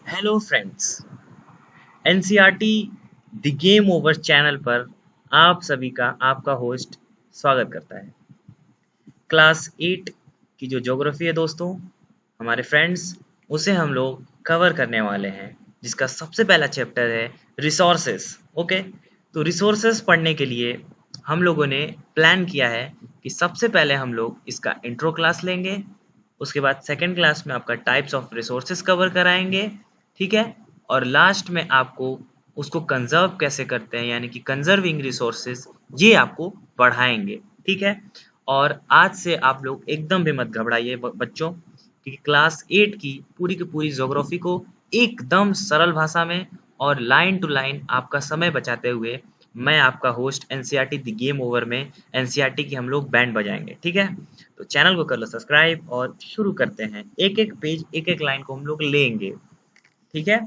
Hello friends, NCERT the game over channel पर आप सभी का आपका होस्ट स्वागत करता है। क्लास 8 की जो ज्योग्राफी है दोस्तों, हमारे फ्रेंड्स, उसे हम लोग कवर करने वाले हैं, जिसका सबसे पहला चैप्टर है रिसोर्सेस। ओके, तो रिसोर्सेस पढ़ने के लिए हम लोगों ने प्लान किया है कि सबसे पहले हम लोग इसका इंट्रो क्लास लेंगे, उसके बाद सेकंड क्लास में आपका टाइप्स ऑफ रिसोर्सेज कवर कराएंगे, ठीक है, और लास्ट में आपको उसको कंजर्व कैसे करते हैं यानी कि कंजर्विंग रिसोर्सेज ये आपको पढ़ाएंगे, ठीक है। और आज से आप लोग एकदम भी मत घबराइए बच्चों, क्योंकि क्लास 8 की पूरी ज्योग्राफी को एकदम सरल भाषा में और लाइन टू लाइन आपका समय बचाते हुए मैं आपका host NCERT the game over में एनसीईआरटी की हम लोग बैंड बजाएंगे, ठीक है। तो चैनल को कर लो सब्सक्राइब और शुरू करते हैं। एक एक पेज एक एक लाइन को हम लोग लेंगे, ठीक है।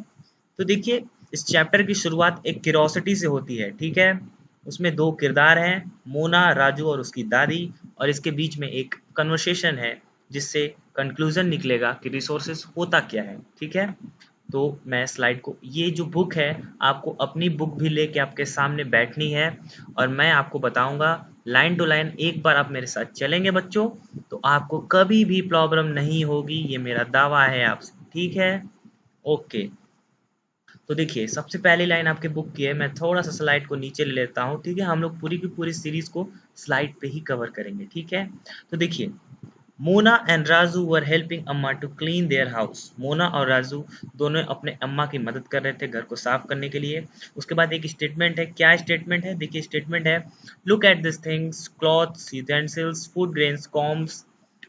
तो देखिए, इस चैप्टर की शुरुआत एक क्यूरोसिटी से होती है, ठीक है। उसमें दो किरदार हैं, मोना, राजू और उसकी दादी, और इसके बीच में एक कन्वर्सेशन है जिससे कंक्लूजन निकलेगा कि रिसोर्सेस होता क्या है, ठीक है। तो मैं स्लाइड को, ये जो बुक है आपको अपनी बुक भी लेके आपके सामने बैठनी है और मैं आपको बताऊंगा लाइन टू लाइन। एक बार आप मेरे साथ चलेंगे बच्चों तो आपको कभी भी प्रॉब्लम नहीं होगी, ये मेरा दावा है आपसे, ठीक है। ओके, तो देखिए सबसे पहली लाइन आपके बुक की है। मैं थोड़ा सा स्लाइड को नीचे ले लेता हूँ, ठीक है। हम लोग पूरी की पूरी सीरीज को स्लाइड पे ही कवर करेंगे, ठीक है। तो देखिए, Mona and Raju were helping amma to clean their house. Mona और राजू दोनों अपने अम्मा की मदद कर रहे थे घर को साफ करने के लिए। उसके बाद एक स्टेटमेंट है, क्या स्टेटमेंट है, देखिए स्टेटमेंट है, look at this things, clothes, utensils, food grains, combs,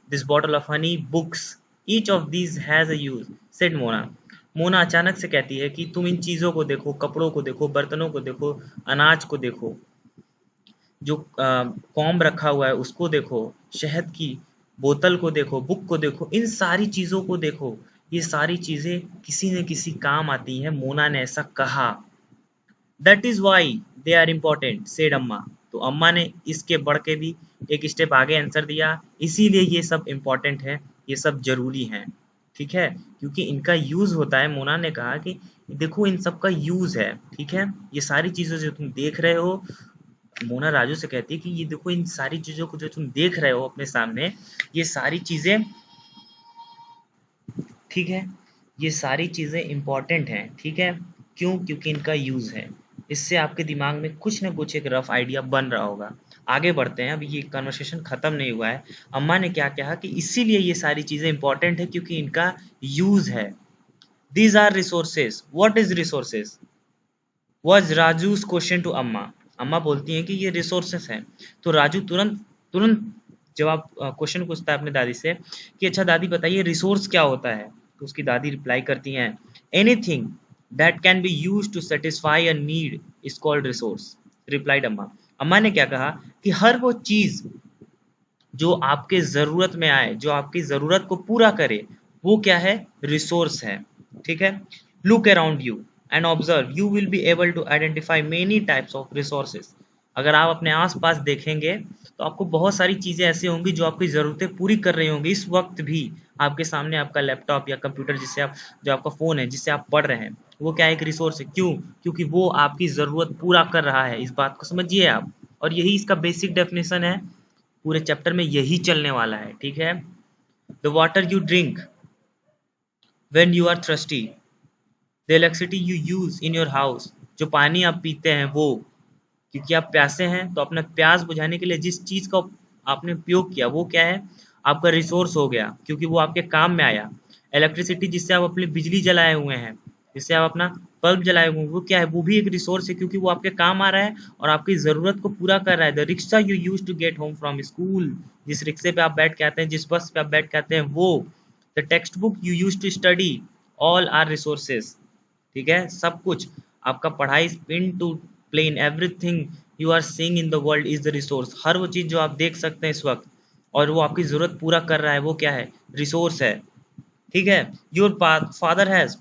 this bottle of honey, books, each of these has a use, said Mona. Mona अचानक से कहती है कि तुम इन चीजों को देखो, कपड़ों को देखो, बर्तनों को देखो, अनाज को देखो, जो कॉम्ब रखा हुआ है उसको देखो, शहद की बोतल को देखो, बुक को देखो, इन सारी चीजों को देखो, ये सारी चीजें किसी न किसी काम आती हैं। मोना ने ऐसा कहा। That is why they are important, said Amma. तो अम्मा ने इसके बढ़ के भी एक स्टेप आगे आंसर दिया, इसीलिए ये सब इम्पोर्टेंट है, ये सब जरूरी है, ठीक है, क्योंकि इनका यूज होता है। मोना ने कहा कि देखो इन सब का यूज है, ठीक है। ये सारी चीजें जो तुम देख रहे हो, मोना राजू से कहती है कि ये देखो इन सारी चीजों को जो तुम देख रहे हो अपने सामने, ये सारी चीजें, ठीक है, ये सारी चीजें इंपॉर्टेंट हैं, ठीक है। क्यों? क्योंकि इनका यूज है। इससे आपके दिमाग में कुछ ना कुछ एक रफ आइडिया बन रहा होगा। आगे बढ़ते हैं, अभी ये कन्वर्सेशन खत्म नहीं हुआ है। अम्मा ने क्या कहा कि इसीलिए ये सारी चीजें इंपॉर्टेंट है क्योंकि इनका यूज है। These are resources, what is resources was Raju's question to Amma. अम्मा बोलती हैं कि ये रिसोर्सेस हैं। तो राजू तुरंत तुरंत जवाब क्वेश्चन पूछता है अपने दादी से कि अच्छा दादी बताइए रिसोर्स क्या होता है। तो उसकी दादी रिप्लाई करती हैं, anything that can be use to satisfy a need is called resource, replied Amma. अम्मा ने क्या कहा कि हर वो चीज जो आपके ज़रूरत में आए, जो आपकी ज़रूरत को पूरा करे, वो क्या है, रिसोर्स है, ठीक है। Look around you and observe, you will be able to identify many types of resources. अगर आप अपने आसपास देखेंगे तो आपको बहुत सारी चीज़ें ऐसी होंगी जो आपकी ज़रूरतें पूरी कर रही होंगी। इस वक्त भी आपके सामने आपका लैपटॉप या कंप्यूटर, जिससे आप, जो आपका फ़ोन है जिससे आप पढ़ रहे हैं, वो क्या एक रिसोर्स है। क्यों? क्योंकि वो आपकी ज़रूरत पूरा कर रहा है। इस बात को समझिए आप, और यही इसका बेसिक डेफिनेशन है। पूरे चैप्टर में यही चलने वाला है, ठीक है। The water you drink when you are thirsty, the electricity you use in your house, जो पानी आप पीते हैं वो, क्योंकि आप प्यासे हैं तो अपना प्यास बुझाने के लिए जिस चीज का आपने उपयोग किया वो क्या है, आपका रिसोर्स हो गया, क्योंकि वो आपके काम में आया। इलेक्ट्रिसिटी, जिससे आप अपनी बिजली जलाए हुए हैं, जिससे आप अपना बल्ब जलाए हुए हैं, वो क्या है, वो भी एक रिसोर्स है, क्योंकि वो आपके काम आ रहा है और आपकी जरूरत को पूरा कर रहा है। The rickshaw you use to get home from school, जिस रिक्शे पे आप बैठ के आते हैं, जिस बस पे आप बैठ के आते हैं, वो। The text book you use to study, all are resources, ठीक है। सब कुछ आपका पढ़ाई, pin to plane, everything you are seeing in the world is the resource. हर वो चीज जो आप देख सकते हैं इस वक्त और वो आपकी जरूरत पूरा कर रहा है, वो क्या है, रिसोर्स है, ठीक है। Your father has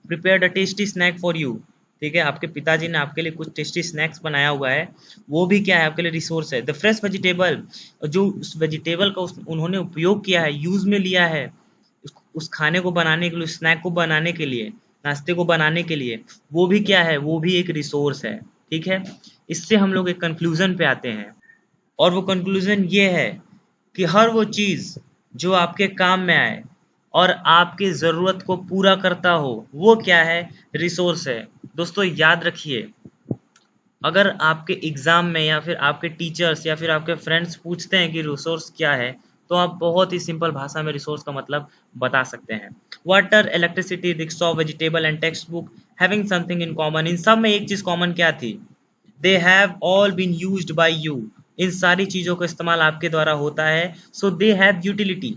prepared a tasty snack for you, ठीक है, आपके पिताजी ने आपके लिए कुछ टेस्टी स्नैक्स बनाया हुआ है, वो भी क्या है, आपके लिए रिसोर्स है। द फ्रेश वेजिटेबल, जो उस वेजिटेबल का उन्होंने उपयोग किया है, यूज में लिया है, उस खाने को बनाने के लिए, स्नैक को बनाने के लिए, नाश्ते को बनाने के लिए, वो भी क्या है, वो भी एक रिसोर्स है। ठीक है, इससे हम लोग एक कंक्लूजन पे आते हैं, और वो कंक्लूजन ये है कि हर वो चीज जो आपके काम में आए और आपकी जरूरत को पूरा करता हो, वो क्या है, रिसोर्स है। दोस्तों याद रखिए, अगर आपके एग्जाम में या फिर आपके टीचर्स या फिर आपके फ्रेंड्स पूछते हैं कि रिसोर्स क्या है, तो आप बहुत ही सिंपल भाषा में रिसोर्स का मतलब बता सकते हैं। Water, electricity, rickshaw, vegetable and text book having something in common. इन सब में एक चीज कॉमन क्या थी, they have all been used by you. इन सारी चीजों का इस्तेमाल आपके द्वारा होता है, सो दे हैव यूटिलिटी,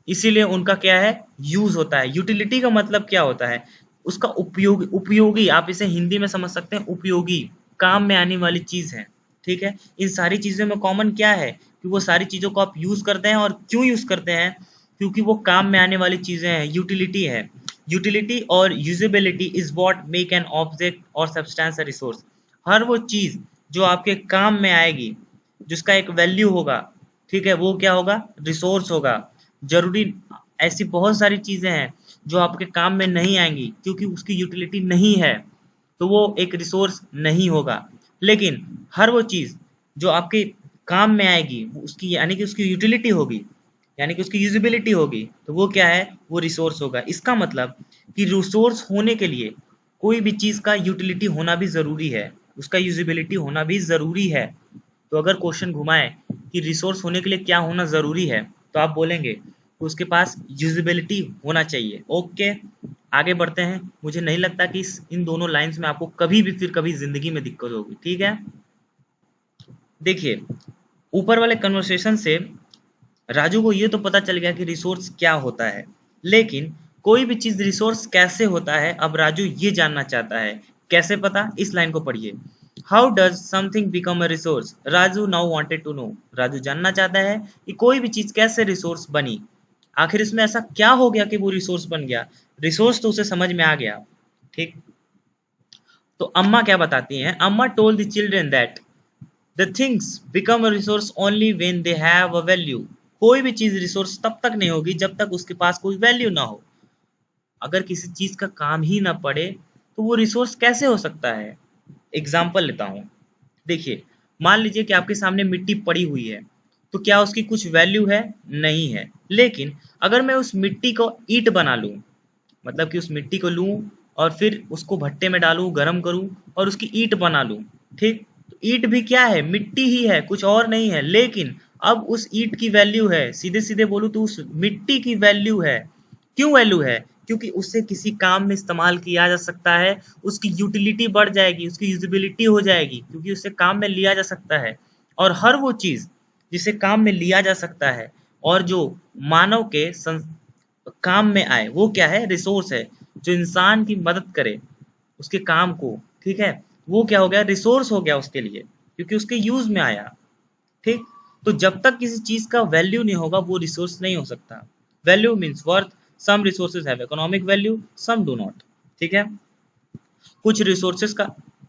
इसीलिए उनका क्या है, यूज होता है। यूटिलिटी का मतलब क्या होता है, उसका उपयोग, उपयोगी, आप इसे हिंदी में समझ सकते हैं, उपयोगी, काम में आने वाली चीज है। ठीक है, इन सारी चीजों में कॉमन क्या है कि वो सारी चीजों को आप यूज करते हैं, और क्यों यूज करते हैं, क्योंकि वो काम में आने वाली चीजें हैं, यूटिलिटी है। यूटिलिटी और usability is what make an object और सब्सटेंस अ रिसोर्स। हर वो चीज जो आपके काम में आएगी, जिसका एक वैल्यू होगा, ठीक है, वो क्या होगा, रिसोर्स होगा। जरूरी, ऐसी बहुत सारी चीजें हैं जो आपके काम में नहीं आएंगी, क्योंकि उसकी यूटिलिटी नहीं है, तो वो एक रिसोर्स नहीं होगा। लेकिन हर वो चीज जो आपके काम में आएगी, उसकी यानी कि उसकी यूटिलिटी होगी, यानी कि उसकी यूजिबिलिटी होगी, तो वो क्या है, वो रिसोर्स होगा। इसका मतलब कि रिसोर्स होने के लिए कोई भी चीज का यूटिलिटी होना भी जरूरी है, उसका यूजिबिलिटी होना भी जरूरी है। तो अगर क्वेश्चन घुमाए कि रिसोर्स होने के लिए क्या होना जरूरी है, तो आप बोलेंगे कि उसके पास यूजिबिलिटी होना चाहिए। ओके, आगे बढ़ते हैं। मुझे नहीं लगता कि इन दोनों लाइंस में आपको कभी भी फिर कभी जिंदगी में दिक्कत होगी। ठीक है, देखिए, ऊपर वाले कन्वर्सेशन से राजू को ये तो पता चल गया कि रिसोर्स क्या होता है, लेकिन कोई भी चीज रिसोर्स कैसे होता है, अब राजू ये जानना चाहता है। कैसे पता, इस लाइन को पढ़िए। How does something become a resource, Raju now wanted to know. Raju जानना चाहता है कि कोई भी चीज कैसे रिसोर्स बनी, आखिर इसमें ऐसा क्या हो गया कि वो रिसोर्स बन गया। रिसोर्स तो उसे समझ में आ गया, ठीक। तो अम्मा क्या बताती हैं, अम्मा told the children that the things become a resource only when they have a value. कोई भी चीज रिसोर्स तब तक नहीं होगी जब तक उसके पास कोई वैल्यू ना हो। अगर किसी चीज का काम ही ना पड़े तो वो रिसोर्स कैसे हो सकता है। एग्जाम्पल लेता हूं, देखिए, मान लीजिए कि आपके सामने मिट्टी पड़ी हुई है, तो क्या उसकी कुछ वैल्यू है, नहीं है। लेकिन अगर मैं उस मिट्टी को ईंट बना लूं, मतलब कि उस मिट्टी को लूं और फिर उसको भट्टे में डालूं, गर्म करूं और उसकी ईंट बना लूं, ठीक, तो ईंट भी क्या है, मिट्टी ही है, कुछ और नहीं है। लेकिन अब उस ईंट की वैल्यू है, सीधे सीधे बोलूं तो उस मिट्टी की वैल्यू है। क्यों वैल्यू है, क्योंकि उससे किसी काम में इस्तेमाल किया जा सकता है, उसकी यूटिलिटी बढ़ जाएगी, उसकी यूजिबिलिटी हो जाएगी, क्योंकि उससे काम में लिया जा सकता है। और हर वो चीज जिसे काम में लिया जा सकता है और जो मानव के काम में आए, वो क्या है, रिसोर्स है। जो इंसान की मदद करे उसके काम को, ठीक है, वो क्या हो गया, रिसोर्स हो गया उसके लिए, क्योंकि उसके यूज में आया। ठीक, तो जब तक किसी चीज का वैल्यू नहीं होगा वो रिसोर्स नहीं हो सकता। Value means worth, some resources have economic value, some do not. ठीक है, कुछ रिसोर्सेज का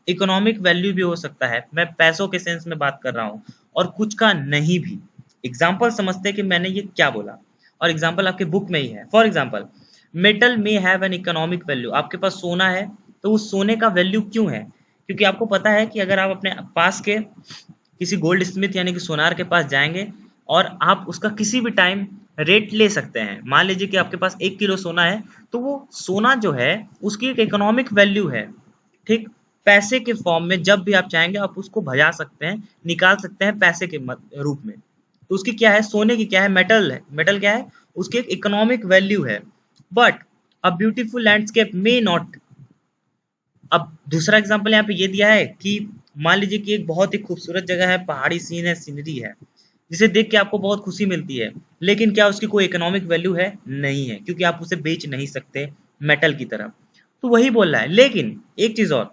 इकोनॉमिक वैल्यू भी हो सकता है, मैं पैसों के सेंस में बात कर रहा हूं, और कुछ का नहीं भी। एग्जाम्पल समझते हैं कि मैंने ये क्या बोला, और एग्जाम्पल आपके बुक में ही है। For example, metal may have an economic value. आपके पास सोना है, तो उस सोने का वैल्यू क्यों है, क्योंकि आपको पता है कि अगर आप अपने पास के किसी गोल्ड स्मिथ यानी कि सोनार के पास जाएंगे और आप उसका किसी भी टाइम रेट ले सकते हैं। मान लीजिए कि आपके पास 1 किलो सोना है, तो वो सोना जो है उसकी एक इकोनॉमिक वैल्यू है, ठीक। पैसे के फॉर्म में जब भी आप चाहेंगे आप उसको भजा सकते हैं, निकाल सकते हैं पैसे के रूप में। तो उसकी क्या है, सोने की क्या है, मेटल है। मेटल क्या है, उसकी एक इकोनॉमिक वैल्यू है। But a beautiful landscape may not. अब दूसरा एग्जांपल यहाँ पे ये दिया है कि मान लीजिए कि एक बहुत ही खूबसूरत जगह है, पहाड़ी सीन है, सीनरी है, जिसे देख के आपको बहुत खुशी मिलती है, लेकिन क्या उसकी कोई इकोनॉमिक वैल्यू है, नहीं है, क्योंकि आप उसे बेच नहीं सकते मेटल की तरह। तो वही बोल रहा है। लेकिन एक चीज और,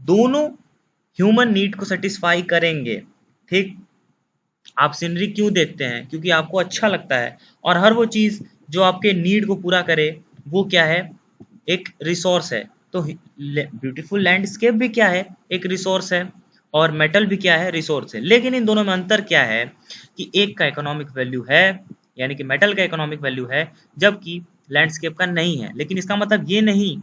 दोनों ह्यूमन नीड को सेटिस्फाई करेंगे, ठीक। आप सीनरी क्यों देखते हैं, क्योंकि आपको अच्छा लगता है, और हर वो चीज जो आपके नीड को पूरा करे वो क्या है, एक रिसोर्स है। तो ब्यूटीफुल लैंडस्केप भी क्या है, एक रिसोर्स है, और मेटल भी क्या है, रिसोर्स है। लेकिन इन दोनों में अंतर क्या है कि एक का इकोनॉमिक वैल्यू है, यानी कि मेटल का इकोनॉमिक वैल्यू है, जबकि लैंडस्केप का नहीं है। लेकिन इसका मतलब ये नहीं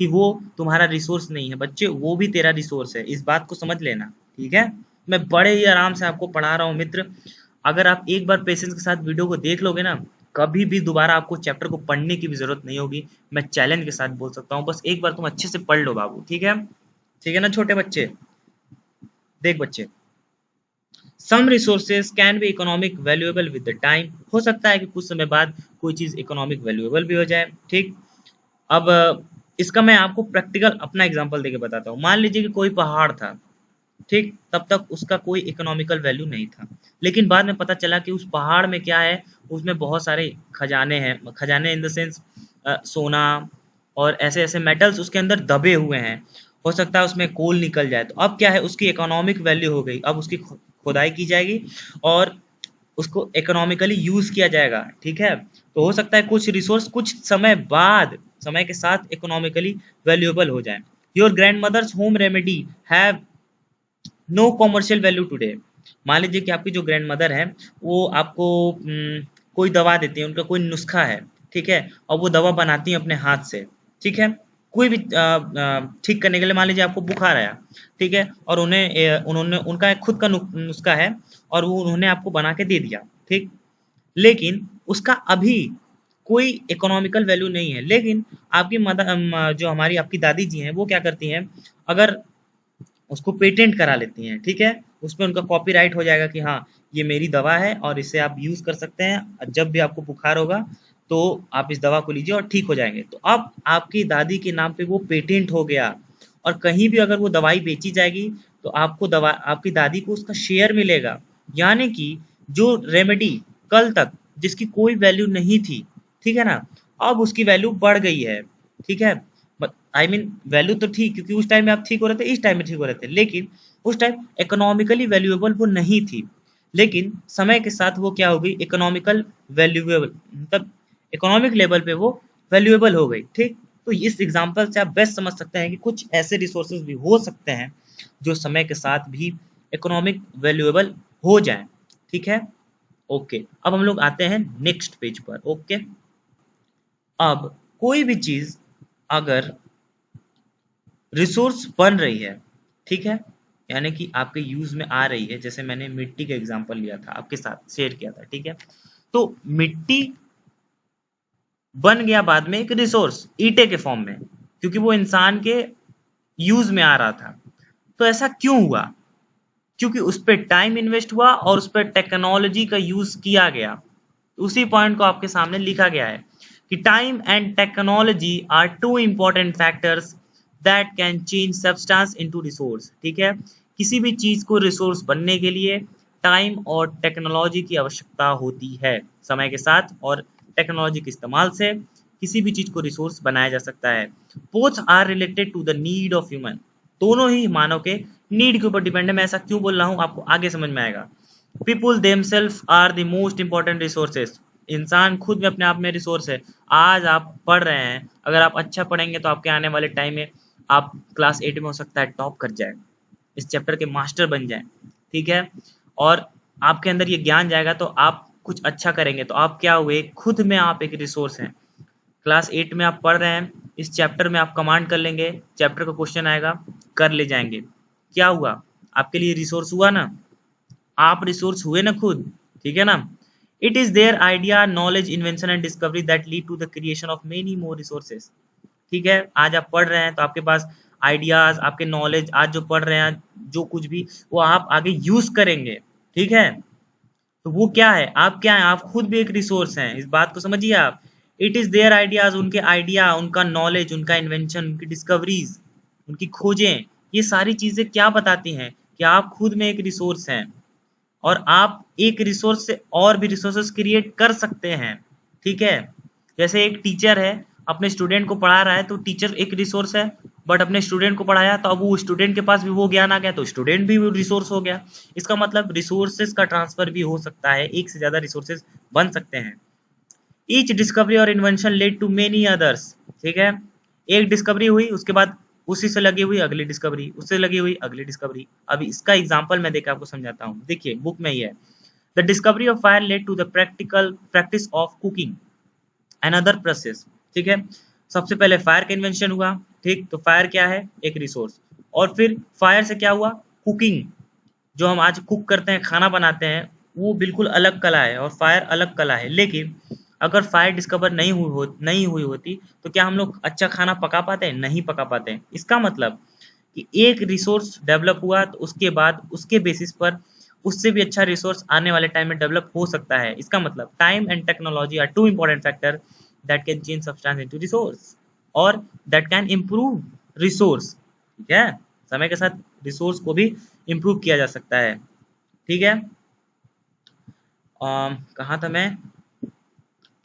कि वो तुम्हारा रिसोर्स नहीं है बच्चे, वो भी तेरा रिसोर्स है, इस बात को समझ लेना। ठीक है, मैं बड़े ही आराम से आपको पढ़ा रहा हूँ मित्र। अगर आप एक बार पेशेंस के साथ वीडियो को देख लोगे ना, कभी भी दोबारा आपको चैप्टर को पढ़ने की भी जरूरत नहीं होगी। मैं चैलेंज के साथ बोल सकता हूँ, बस एक बार तुम अच्छे से पढ़ लो बाबू। ठीक है, ठीक है ना छोटे बच्चे। देख बच्चे, some resources can be economic valuable with the time. हो सकता है कि कुछ समय बाद कोई चीज इकोनॉमिक वैल्यूएबल भी हो जाए। ठीक, अब इसका मैं आपको प्रैक्टिकल अपना एग्जांपल देके बताता हूँ। मान लीजिए कि कोई पहाड़ था, ठीक, तब तक उसका कोई इकोनॉमिकल वैल्यू नहीं था, लेकिन बाद में पता चला कि उस पहाड़ में क्या है, उसमें बहुत सारे खजाने हैं, खजाने इन द सेंस सोना और ऐसे ऐसे मेटल्स उसके अंदर दबे हुए हैं। हो सकता है उसमें कोल निकल जाए, तो अब क्या है, उसकी इकोनॉमिक वैल्यू हो गई। अब उसकी खुदाई की जाएगी और उसको इकोनॉमिकली यूज किया जाएगा। ठीक है, तो हो सकता है कुछ रिसोर्स कुछ समय बाद, समय के साथ इकोनॉमिकली वैल्यूएबल हो जाए। Your grandmother's home remedy have no commercial value today. मान लीजिए कि आपकी जो ग्रैंड मदर है वो आपको कोई दवा देती है, उनका कोई नुस्खा है, ठीक है, और वो दवा बनाती है अपने हाथ से। ठीक है, कोई भी ठीक करने के लिए, मान लीजिए आपको बुखार आया, ठीक है, और उन्होंने उनका एक खुद का नुस्खा है और वो उन्होंने आपको बना के दे दिया। ठीक, लेकिन उसका अभी कोई इकोनॉमिकल वैल्यू नहीं है। लेकिन आपकी मदर, जो हमारी आपकी दादी जी हैं, वो क्या करती हैं, अगर उसको पेटेंट करा लेती हैं, ठीक है, उसमें उनका कॉपीराइट हो जाएगा कि हाँ ये मेरी दवा है और इसे आप यूज कर सकते हैं, जब भी आपको बुखार होगा तो आप इस दवा को लीजिए और ठीक हो जाएंगे। तो अब आपकी दादी के नाम पे वो पेटेंट हो गया, और कहीं भी अगर वो दवाई बेची जाएगी तो आपको दवा, आपकी दादी को उसका शेयर मिलेगा। यानी कि जो रेमेडी कल तक जिसकी कोई वैल्यू नहीं थी, ठीक है ना, अब उसकी वैल्यू बढ़ गई है। ठीक है, आई मीन वैल्यू तो थी क्योंकि उस टाइम में आप ठीक हो रहे थे, इस टाइम में ठीक हो रहे थे, लेकिन उस टाइम इकोनॉमिकली वैल्यूएबल वो नहीं थी। लेकिन समय के साथ वो क्या हो गई, इकोनॉमिकल वैल्यूएबल, मतलब इकोनॉमिक लेवल पे वो वैल्यूएबल हो गई। ठीक, तो इस एग्जांपल से आप बेस्ट समझ सकते हैं कि कुछ ऐसे रिसोर्सेज भी हो सकते हैं जो समय के साथ भी इकोनॉमिक वैल्यूएबल हो जाएं। ठीक है, ओके, अब हम लोग आते हैं नेक्स्ट पेज पर। ओके, अब कोई भी चीज अगर रिसोर्स बन रही है, ठीक है, यानी कि आपके यूज में आ रही है, जैसे मैंने मिट्टी का एग्जांपल लिया था आपके साथ शेयर किया था। ठीक है, तो मिट्टी बन गया बाद में एक रिसोर्स ईंटे के फॉर्म में, क्योंकि वो इंसान के यूज में आ रहा था। तो ऐसा क्यों हुआ, क्योंकि उस पर टाइम इन्वेस्ट हुआ और उस पर टेक्नोलॉजी का यूज किया गया। उसी पॉइंट को आपके सामने लिखा गया है कि time and technology are two important factors that can change substance into resource. ठीक है, किसी भी चीज को रिसोर्स बनने के लिए टाइम और टेक्नोलॉजी की आवश्यकता होती है। समय के साथ और टेक्नोलॉजी के इस्तेमाल से किसी भी चीज को रिसोर्स बनाया जा सकता है। Both are related to the need of human, दोनों ही मानव के नीड के ऊपर डिपेंड है। मैं ऐसा क्यों बोल रहा हूँ आपको आगे समझ में आएगा। People themselves are the most important resources, इंसान खुद में अपने आप में रिसोर्स है। आज आप पढ़ रहे हैं, अगर आप अच्छा पढ़ेंगे तो आपके आने वाले टाइम में आप क्लास 8 में हो सकता है टॉप कर जाए, इस चैप्टर के मास्टर बन जाए। ठीक है, और आपके अंदर ये ज्ञान जाएगा तो आप कुछ अच्छा करेंगे, तो आप क्या हुए, खुद में आप एक रिसोर्स हैं। क्लास 8 में आप पढ़ रहे हैं, इस चैप्टर में आप कमांड कर लेंगे, चैप्टर का क्वेश्चन आएगा कर ले जाएंगे, क्या हुआ, आपके लिए रिसोर्स हुआ ना, आप रिसोर्स हुए ना खुद। ठीक है ना, it is their idea knowledge invention and discovery that lead to the creation of many more resources. ठीक है, आज आप पढ़ रहे हैं तो आपके पास आइडियाज, आपके नॉलेज, आज जो पढ़ रहे हैं जो कुछ भी, वो आप आगे यूज करेंगे। ठीक है, तो वो क्या है, आप क्या है, आप खुद भी एक रिसोर्स हैं, इस बात को समझिए आप। इट इज देयर आइडियाज, उनके आइडिया, उनका नॉलेज, उनका इन्वेंशन, उनकी डिस्कवरीज, उनकी खोजें, ये सारी चीजें क्या बताती हैं कि आप खुद में एक रिसोर्स हैं और आप एक रिसोर्स से और भी रिसोर्सेस क्रिएट कर सकते हैं। ठीक है, जैसे एक टीचर है अपने स्टूडेंट को पढ़ा रहा है, तो टीचर एक रिसोर्स है, बट अपने स्टूडेंट को पढ़ाया तो अब वो स्टूडेंट के पास भी वो ज्ञान आ गया तो स्टूडेंट भी वो रिसोर्स हो गया। इसका मतलब रिसोर्सेज का ट्रांसफर भी हो सकता है, एक से ज्यादा रिसोर्सेज बन सकते हैं। ईच डिस्कवरी और invention led to many others. ठीक है, एक डिस्कवरी हुई, उसके बाद उसी से लगी हुई अगली डिस्कवरी, उससे लगी हुई अगली डिस्कवरी। अभी इसका एग्जांपल मैं देकर आपको समझाता हूँ। देखिए बुक में ही है, the discovery of fire led to the practical practice of cooking and other process. ठीक है, सबसे पहले फायर का इन्वेंशन हुआ, ठीक, तो फायर क्या है, एक रिसोर्स। और फिर फायर से क्या हुआ, कुकिंग, जो हम आज कुक करते हैं, खाना बनाते हैं, वो बिल्कुल अलग कला है और फायर अलग कला है। लेकिन अगर फायर डिस्कवर नहीं हुई होती तो क्या हम लोग अच्छा खाना पका पाते हैं, नहीं पका पाते हैं। इसका मतलब कि एक रिसोर्स डेवलप हुआ तो उसके बाद उसके बेसिस पर उससे भी अच्छा रिसोर्स आने वाले टाइम में डेवलप हो सकता है। इसका मतलब time and technology are two important factor that can change substance into resource और दैट कैन इम्प्रूव रिसोर्स। ठीक है, समय के साथ रिसोर्स को भी इम्प्रूव किया जा सकता है। ठीक है, कहाँ था मैं,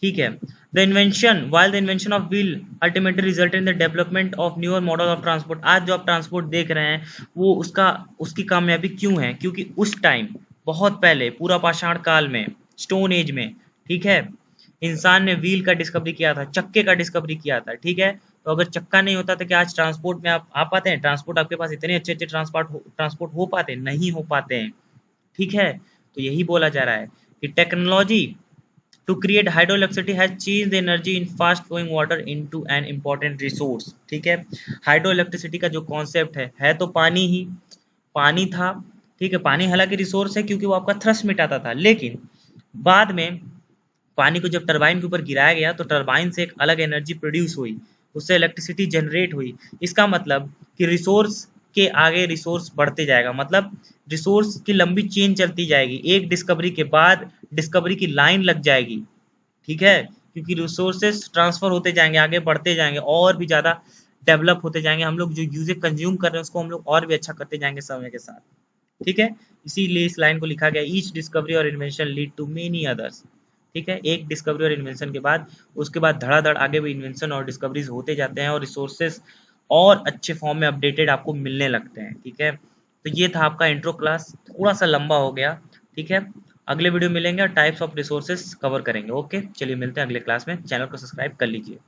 ठीक है। The invention while the invention of wheel ultimately resulted in the development of newer model of transport. आज जो आप ट्रांसपोर्ट देख रहे हैं वो उसकी कामयाबी क्यों है, क्योंकि उस टाइम बहुत पहले पूरा पाषाण काल में, स्टोन एज में, ठीक है, इंसान ने व्हील का डिस्कवरी किया था, चक्के का डिस्कवरी किया था। ठीक है, तो अगर चक्का नहीं होता तो क्या आज ट्रांसपोर्ट में आप आ पाते हैं, ट्रांसपोर्ट आपके पास इतने अच्छे अच्छे ट्रांसपोर्ट हो पाते, नहीं हो पाते हैं। ठीक है, तो यही बोला जा रहा है कि technology to create hydroelectricity has changed the energy in fast flowing water into an important resource। ठीक है, हाइड्रो इलेक्ट्रिसिटी का जो कॉन्सेप्ट है तो पानी ही, पानी था। ठीक है, पानी हालांकि रिसोर्स है क्योंकि वो आपका थ्रस्ट मिटाता था, लेकिन बाद में पानी को जब टरबाइन के ऊपर गिराया गया तो टरबाइन से एक अलग एनर्जी प्रोड्यूस हुई, उससे इलेक्ट्रिसिटी जनरेट हुई। इसका मतलब कि रिसोर्स के आगे रिसोर्स बढ़ते जाएगा, मतलब रिसोर्स की लंबी चेन चलती जाएगी, एक डिस्कवरी के बाद डिस्कवरी की लाइन लग जाएगी। ठीक है, क्योंकि रिसोर्सेस ट्रांसफर होते जाएंगे, आगे बढ़ते जाएंगे और भी ज्यादा डेवलप होते जाएंगे, हम लोग जो यूज कंज्यूम कर रहे हैं उसको हम लोग और भी अच्छा करते जाएंगे समय के साथ। ठीक है, इसीलिए इस लाइन को लिखा गया, ईच डिस्कवरी और invention lead to many others. ठीक है, एक डिस्कवरी और इन्वेंशन के बाद उसके बाद धड़ाधड़ आगे भी इन्वेंशन और डिस्कवरीज होते जाते हैं और रिसोर्सेस और अच्छे फॉर्म में अपडेटेड आपको मिलने लगते हैं। ठीक है, तो ये था आपका इंट्रो क्लास, थोड़ा सा लंबा हो गया। ठीक है, अगले वीडियो मिलेंगे और टाइप्स ऑफ रिसोर्सेस कवर करेंगे। ओके, चलिए मिलते हैं अगले क्लास में, चैनल को सब्सक्राइब कर लीजिए।